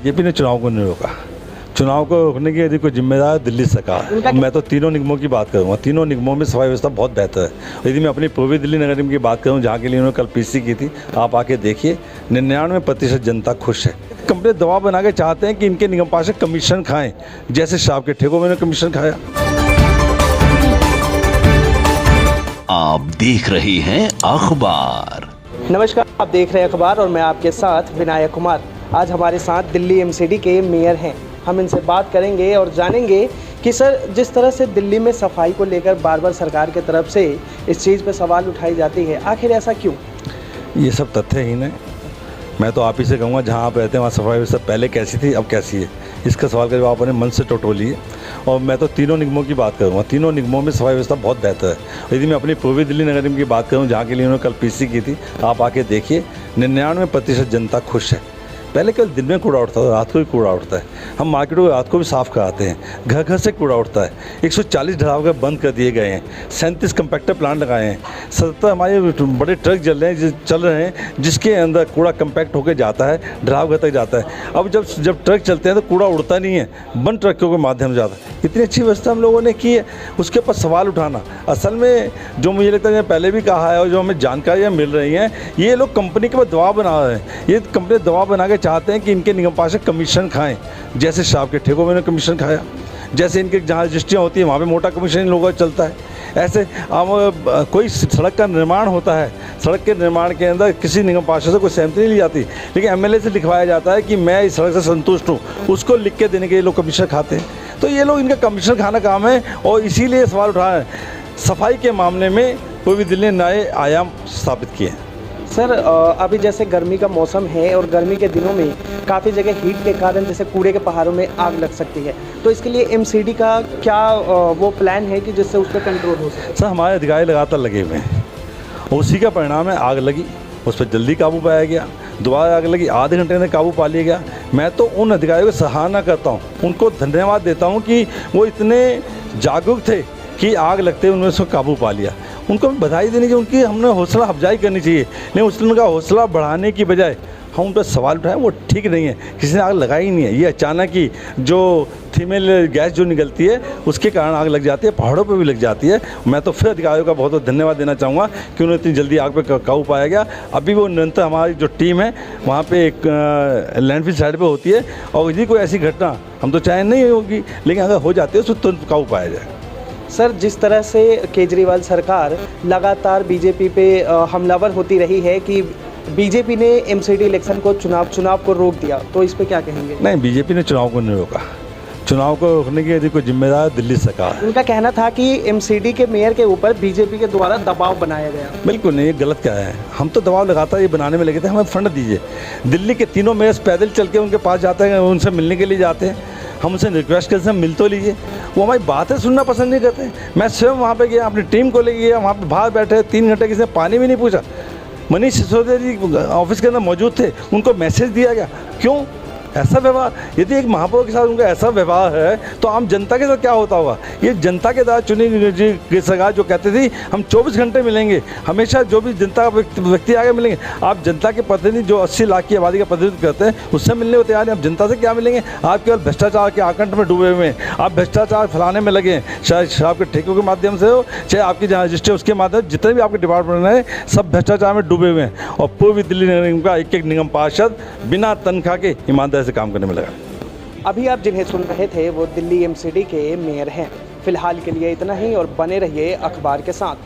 BJP ने चुनाव को नहीं रोका। चुनाव को रोकने की यदि कोई जिम्मेदार दिल्ली सरकार। मैं तो तीनों निगमों की बात करूँगा। तीनों निगमों में सफाई व्यवस्था बहुत बेहतर है। यदि मैं अपनी पूर्वी दिल्ली नगर निगम की बात करूँ, जहाँ के लिए उन्होंने कल पीसी की थी, आप आके देखिए 99% जनता खुश है। कंपनी दबाव बना के चाहते हैं कि इनके निगम पार्षद कमीशन खाएं, जैसे शराब के ठेकों में कमीशन खाया। आप देख रहे हैं अखबार। नमस्कार, आप देख रहे हैं अखबार और मैं आपके साथ विनायक कुमार। आज हमारे साथ दिल्ली एमसीडी के मेयर हैं। हम इनसे बात करेंगे और जानेंगे कि सर, जिस तरह से दिल्ली में सफाई को लेकर बार बार सरकार की तरफ से इस चीज़ पे सवाल उठाई जाती है, आखिर ऐसा क्यों? ये सब तथ्यहीन है। मैं तो आप ही से कहूँगा, जहाँ आप रहते हैं वहाँ सफाई व्यवस्था पहले कैसी थी, अब कैसी है, इसका सवाल का जवाब अपने मन से टटोलिए। और मैं तो तीनों निगमों की बात करूँगा। तीनों निगमों में सफाई व्यवस्था बहुत बेहतर है। यदि मैं अपनी पूर्वी दिल्ली नगर निगम की बात करूँ, जहाँ के लिए उन्होंने कल पीसी की थी, आप आके देखिए 99% जनता खुश है। पहले केवल दिन में कूड़ा उठता था, रात को भी कूड़ा उठता है। हम मार्केटों को रात को भी साफ़ कराते हैं। घर घर से कूड़ा उठता है। 140 ढलाव बंद कर दिए गए हैं। 37 कंपैक्टर प्लांट लगाए हैं। 77 हमारे बड़े ट्रक चल रहे हैं जिसके अंदर कूड़ा कंपैक्ट होकर जाता है, ढलाव घर तक जाता है। अब जब ट्रक चलते हैं तो कूड़ा उड़ता नहीं है, बंद ट्रकों के माध्यम से जाता है। इतनी अच्छी व्यवस्था हम लोगों ने की है, उसके ऊपर सवाल उठाना असल में जो मुझे लगता है, पहले भी कहा है और जो हमें जानकारियाँ मिल रही हैं, ये लोग कंपनी के ऊपर दबाव बना रहे हैं। ये कंपनी दबाव बना के चाहते हैं कि इनके निगम पार्षद कमीशन खाएं, जैसे शराब के ठेकों में कमीशन खाया, जैसे इनके जहाँ रजिस्ट्रियाँ होती हैं वहाँ पे मोटा कमीशन इन लोगों का चलता है। ऐसे अब कोई सड़क का निर्माण होता है, सड़क के निर्माण के अंदर किसी निगम पार्षद से कोई सहमति नहीं ली जाती, लेकिन एमएलए से लिखवाया जाता है कि मैं इस सड़क से संतुष्ट हूँ, उसको लिख के देने के लिए लोग कमीशन खाते हैं। तो ये लोग, इनका कमीशन खाना काम है और इसीलिए सवाल उठाए हैं। सफाई के मामले में पूर्वी दिल्ली ने नए आयाम स्थापित किए हैं। सर, अभी जैसे गर्मी का मौसम है और गर्मी के दिनों में काफ़ी जगह हीट के कारण जैसे कूड़े के पहाड़ों में आग लग सकती है, तो इसके लिए एमसीडी का क्या वो प्लान है कि जिससे उस पर कंट्रोल हो सके? सर, हमारे अधिकारी लगातार लगे हुए हैं, उसी का परिणाम है आग लगी, उस पर जल्दी काबू पाया गया। दोबारा आग लगी, आधे घंटे में काबू पा लिया गया। मैं तो उन अधिकारियों की सराहना करता हूँ, उनको धन्यवाद देता हूँ कि वो इतने जागरूक थे कि आग लगते उन्होंने उसको काबू पा लिया। उनको बधाई देनी चाहिए, उनकी हमने हौसला अफजाई करनी चाहिए, लेकिन उनका हौसला बढ़ाने की बजाय हम उन पर सवाल उठाएं, वो ठीक नहीं है। किसी ने आग लगाई नहीं है, ये अचानक ही जो फीमेल गैस जो निकलती है उसके कारण आग लग जाती है, पहाड़ों पे भी लग जाती है। मैं तो फिर अधिकारियों का बहुत बहुत धन्यवाद देना चाहूँगा कि उन्हें इतनी जल्दी आग पे काबू पाया गया। अभी वो निरंतर हमारी जो टीम है वहाँ पे एक लैंडफिल साइड पे होती है, और यदि कोई ऐसी घटना, हम तो चाहे नहीं होगी, लेकिन अगर हो जाती है उसको तुरंत काबू पाया जाए। सर, जिस तरह से केजरीवाल सरकार लगातार बीजेपी पे हमलावर होती रही है कि बीजेपी ने एमसीडी इलेक्शन को चुनाव को रोक दिया, तो इस पे क्या कहेंगे? नहीं, बीजेपी ने चुनाव को नहीं रोका। चुनाव को रोकने की यदि कोई जिम्मेदार दिल्ली सरकार। उनका कहना था कि एमसीडी के मेयर के ऊपर बीजेपी के द्वारा दबाव बनाया गया। बिल्कुल नहीं, ये गलत क्या है। हम तो दबाव लगातार ये बनाने में लगे थे, हमें फंड दीजिए। दिल्ली के तीनों मेयर्स पैदल चल के उनके पास जाते हैं, उनसे मिलने के लिए जाते हैं। हम उनसे रिक्वेस्ट करते हैं, मिल तो लीजिए। वो हमारी बातें सुनना पसंद नहीं करते। मैं स्वयं वहाँ पे गया, अपनी टीम को ले गया, वहाँ पे बाहर बैठे 3 घंटे, किसी ने पानी भी नहीं पूछा। मनीष सिसोदिया जी ऑफिस के अंदर मौजूद थे, उनको मैसेज दिया गया। क्यों ऐसा व्यवहार? यदि एक महापौर के साथ उनका ऐसा व्यवहार है तो आम जनता के साथ क्या होता होगा? ये जनता के द्वारा चुनी गई सरकार जो कहती थी हम 24 घंटे मिलेंगे, हमेशा जो भी जनता व्यक्ति आगे मिलेंगे। आप जनता के प्रतिनिधि जो 80 लाख की आबादी का प्रतिनिधित्व करते हैं उससे मिलने को तैयार हैं। आप जनता से क्या मिलेंगे? आप केवल भ्रष्टाचार के आकंठ में डूबे हुए हैं। आप भ्रष्टाचार फैलाने में लगे हैं, चाहे शराब के ठेकों के माध्यम से हो, चाहे आपकी जहाँ रजिस्ट्री उसके माध्यम से, जितने भी आपके डिपार्टमेंट हैं सब भ्रष्टाचार में डूबे हुए हैं। और पूर्वी दिल्ली नगर निगम का एक निगम पार्षद बिना तनख्वाह के ईमानदारी से काम करने में लगा। अभी आप जिन्हें सुन रहे थे वो दिल्ली एमसीडी के मेयर हैं। फिलहाल के लिए इतना ही और बने रहिए अखबार के साथ।